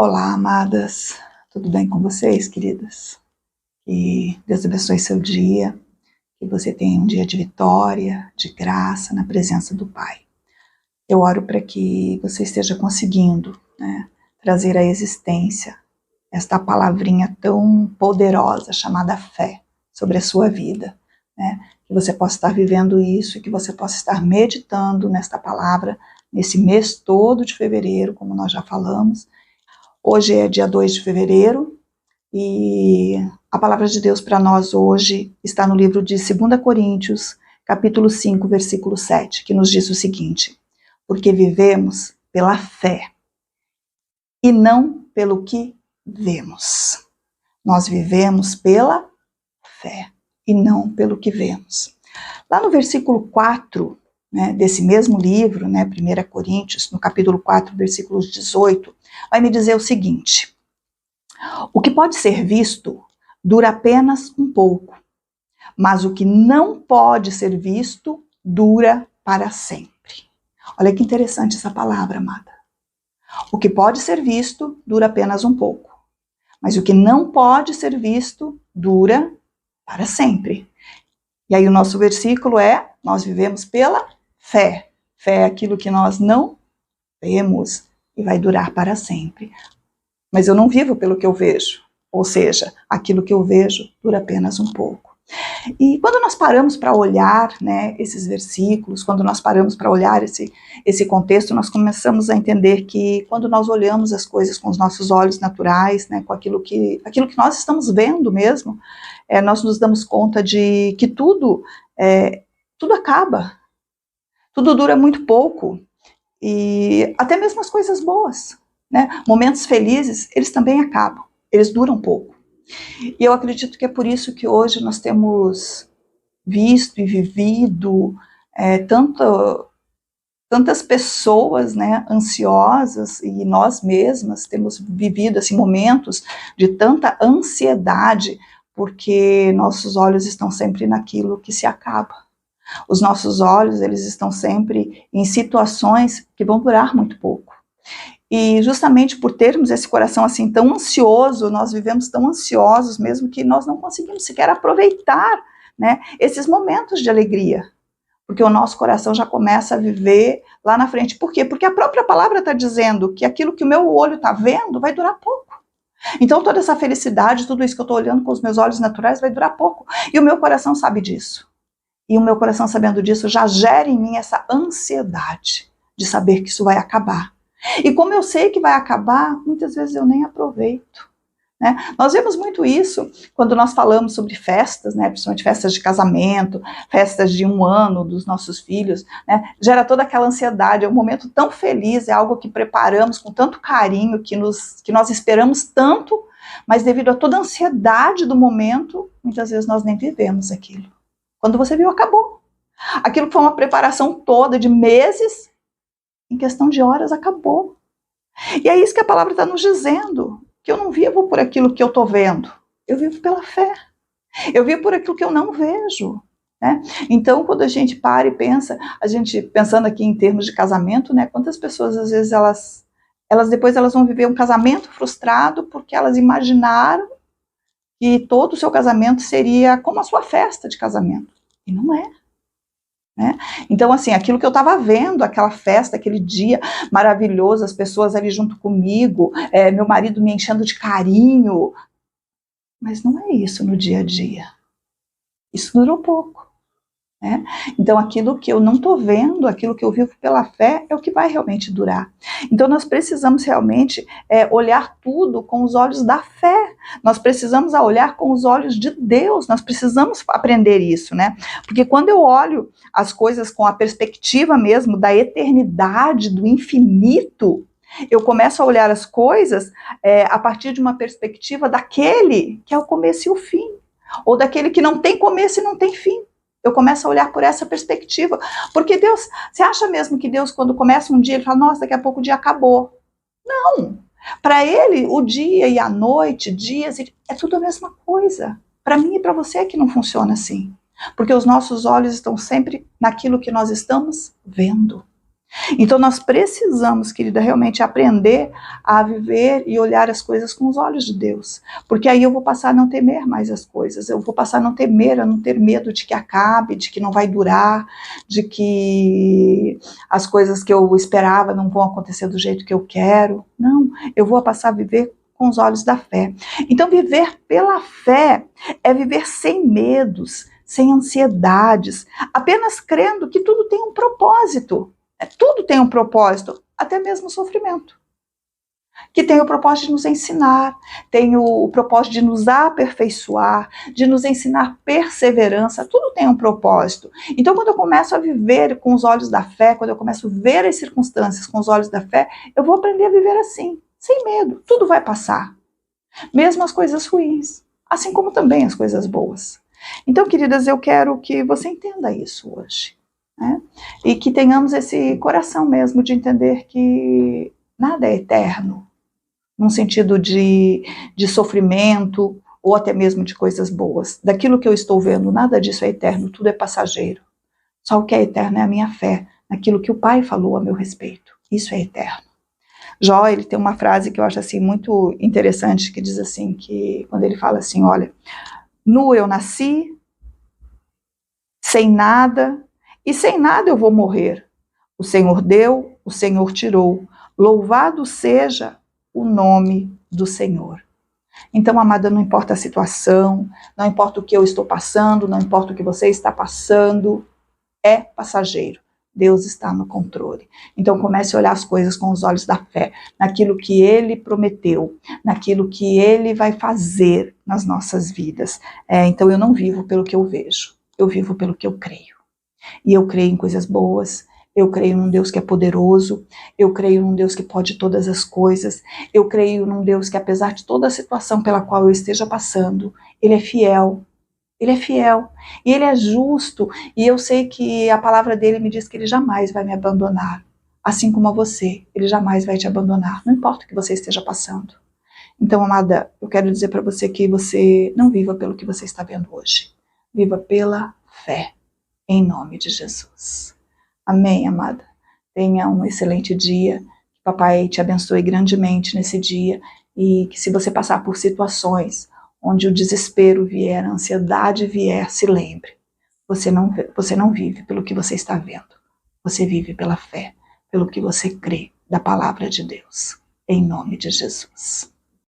Olá, amadas, tudo bem com vocês, queridas? Que Deus abençoe seu dia, que você tenha um dia de vitória, de graça, na presença do Pai. Eu oro para que você esteja conseguindo, trazer à existência esta palavrinha tão poderosa chamada fé sobre a sua vida, que você possa estar vivendo isso e que você possa estar meditando nesta palavra nesse mês todo de fevereiro, como nós já falamos. Hoje é dia 2 de fevereiro e a palavra de Deus para nós hoje está no livro de 2 Coríntios, capítulo 5, versículo 7, que nos diz o seguinte: porque vivemos pela fé e não pelo que vemos. Nós vivemos pela fé e não pelo que vemos. Lá no versículo 4, desse mesmo livro, 1 Coríntios, no capítulo 4, versículos 18, vai me dizer o seguinte: o que pode ser visto dura apenas um pouco, mas o que não pode ser visto dura para sempre. Olha que interessante essa palavra, amada. O que pode ser visto dura apenas um pouco, mas o que não pode ser visto dura para sempre. E aí o nosso versículo é: nós vivemos pela fé. Fé é aquilo que nós não vemos e vai durar para sempre. Mas eu não vivo pelo que eu vejo, ou seja, aquilo que eu vejo dura apenas um pouco. E quando nós paramos para olhar, esses versículos, quando nós paramos para olhar esse contexto, nós começamos a entender que quando nós olhamos as coisas com os nossos olhos naturais, com aquilo que nós estamos vendo mesmo, nós nos damos conta de que tudo acaba, tudo dura muito pouco, e até mesmo as coisas boas, momentos felizes, eles também acabam, eles duram pouco. E eu acredito que é por isso que hoje nós temos visto e vivido tantas pessoas ansiosas, e nós mesmas temos vivido assim, momentos de tanta ansiedade, porque nossos olhos estão sempre naquilo que se acaba. Os nossos olhos, eles estão sempre em situações que vão durar muito pouco. E justamente por termos esse coração assim tão ansioso, nós vivemos tão ansiosos mesmo que nós não conseguimos sequer aproveitar, esses momentos de alegria. Porque o nosso coração já começa a viver lá na frente. Por quê? Porque a própria palavra está dizendo que aquilo que o meu olho está vendo vai durar pouco. Então toda essa felicidade, tudo isso que eu estou olhando com os meus olhos naturais vai durar pouco. E o meu coração sabe disso. E o meu coração, sabendo disso, já gera em mim essa ansiedade de saber que isso vai acabar. E como eu sei que vai acabar, muitas vezes eu nem aproveito. Nós vemos muito isso quando nós falamos sobre festas, principalmente festas de casamento, festas de 1 ano dos nossos filhos, gera toda aquela ansiedade, é um momento tão feliz, é algo que preparamos com tanto carinho, que nós esperamos tanto, mas devido a toda a ansiedade do momento, muitas vezes nós nem vivemos aquilo. Quando você viu, acabou. Aquilo que foi uma preparação toda de meses, em questão de horas, acabou. E é isso que a palavra está nos dizendo, que eu não vivo por aquilo que eu estou vendo, eu vivo pela fé. Eu vivo por aquilo que eu não vejo. Então, quando a gente para e pensa, a gente pensando aqui em termos de casamento, quantas pessoas, às vezes, depois vão viver um casamento frustrado porque elas imaginaram que todo o seu casamento seria como a sua festa de casamento. E não é. Então, assim, aquilo que eu estava vendo, aquela festa, aquele dia maravilhoso, as pessoas ali junto comigo, meu marido me enchendo de carinho, mas não é isso no dia a dia. Isso durou pouco. Então, aquilo que eu não estou vendo, aquilo que eu vivo pela fé, é o que vai realmente durar. Então, nós precisamos realmente olhar tudo com os olhos da fé. Nós precisamos olhar com os olhos de Deus. Nós precisamos aprender isso, Porque quando eu olho as coisas com a perspectiva mesmo da eternidade, do infinito, eu começo a olhar as coisas a partir de uma perspectiva daquele que é o começo e o fim, ou daquele que não tem começo e não tem fim. Eu começo a olhar por essa perspectiva. Porque Deus, você acha mesmo que Deus, quando começa um dia, ele fala, nossa, daqui a pouco o dia acabou? Não. Para ele, o dia e a noite, dias, é tudo a mesma coisa. Para mim e para você é que não funciona assim. Porque os nossos olhos estão sempre naquilo que nós estamos vendo. Então nós precisamos, querida, realmente aprender a viver e olhar as coisas com os olhos de Deus, porque aí eu vou passar a não temer mais as coisas, eu vou passar a não temer, a não ter medo de que acabe, de que não vai durar, de que as coisas que eu esperava não vão acontecer do jeito que eu quero. Não, eu vou passar a viver com os olhos da fé. Então viver pela fé é viver sem medos, sem ansiedades, apenas crendo que tudo tem um propósito. Tudo tem um propósito, até mesmo o sofrimento, que tem o propósito de nos ensinar, tem o propósito de nos aperfeiçoar, de nos ensinar perseverança, tudo tem um propósito. Então, quando eu começo a viver com os olhos da fé, quando eu começo a ver as circunstâncias com os olhos da fé, eu vou aprender a viver assim, sem medo, tudo vai passar, mesmo as coisas ruins, assim como também as coisas boas. Então, queridas, eu quero que você entenda isso hoje. Né? E que tenhamos esse coração mesmo de entender que nada é eterno, num sentido de sofrimento ou até mesmo de coisas boas. Daquilo que eu estou vendo, nada disso é eterno, tudo é passageiro. Só o que é eterno é a minha fé, naquilo que o Pai falou a meu respeito. Isso é eterno. Jó, ele tem uma frase que eu acho assim muito interessante, que diz assim, que quando ele fala assim, olha, nu eu nasci, sem nada, e sem nada eu vou morrer. O Senhor deu, o Senhor tirou. Louvado seja o nome do Senhor. Então, amada, não importa a situação, não importa o que eu estou passando, não importa o que você está passando, é passageiro. Deus está no controle. Então comece a olhar as coisas com os olhos da fé, naquilo que Ele prometeu, naquilo que Ele vai fazer nas nossas vidas. Então eu não vivo pelo que eu vejo, eu vivo pelo que eu creio. E eu creio em coisas boas, eu creio num Deus que é poderoso, eu creio num Deus que pode todas as coisas, eu creio num Deus que, apesar de toda a situação pela qual eu esteja passando, Ele é fiel. Ele é fiel, e Ele é justo, e eu sei que a palavra dele me diz que Ele jamais vai me abandonar, assim como a você, Ele jamais vai te abandonar, não importa o que você esteja passando. Então, amada, eu quero dizer para você que você não viva pelo que você está vendo hoje, viva pela fé, em nome de Jesus. Amém, amada? Tenha um excelente dia, que papai te abençoe grandemente nesse dia, e que se você passar por situações onde o desespero vier, a ansiedade vier, se lembre, você não vive pelo que você está vendo, você vive pela fé, pelo que você crê da palavra de Deus, em nome de Jesus.